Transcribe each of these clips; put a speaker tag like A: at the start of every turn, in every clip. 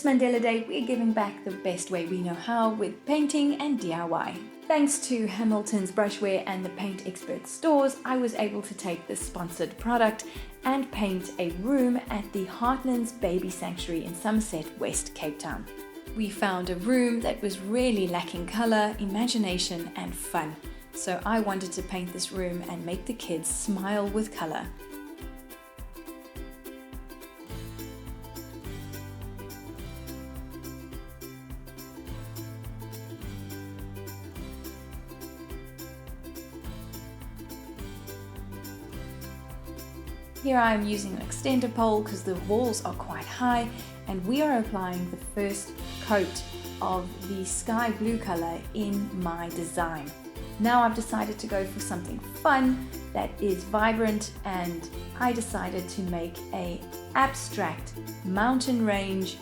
A: Mandela Day, we're giving back the best way we know how with painting and DIY. Thanks to Hamilton's Brushware and the Paint Expert stores, I was able to take this sponsored product and paint a room at the Heartlands Baby Sanctuary in Somerset West, Cape Town. We found a room that was really lacking colour, imagination and fun. So I wanted to paint this room and make the kids smile with colour. Here I am using an extender pole because the walls are quite high, and we are applying the first coat of the sky blue color in my design. Now I've decided to go for something fun that is vibrant, and I decided to make an abstract mountain range.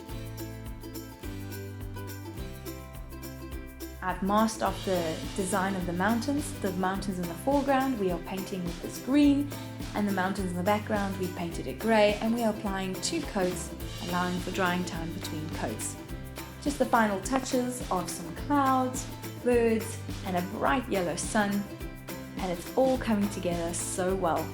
A: I've masked off the design of the mountains in the foreground we are painting with this green, and the mountains in the background we painted it grey, and we are applying 2 coats, allowing for drying time between coats. Just the final touches of some clouds, birds and a bright yellow sun, and it's all coming together so well.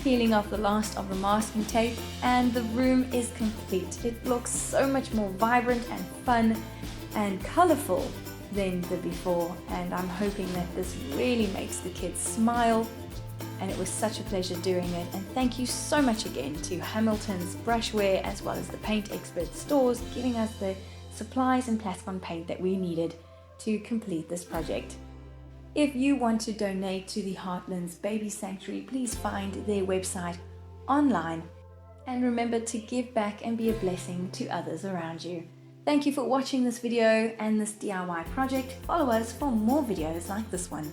A: Peeling off the last of the masking tape, and the room is complete. It looks so much more vibrant and fun and colourful than the before, and I'm hoping that this really makes the kids smile, and it was such a pleasure doing it. And thank you so much again to Hamilton's Brushware as well as the Paint Expert stores, giving us the supplies and Plascon paint that we needed to complete this project. If you want to donate to the Heartlands Baby Sanctuary, please find their website online, and remember to give back and be a blessing to others around you. Thank you for watching this video and this DIY project. Follow us for more videos like this one.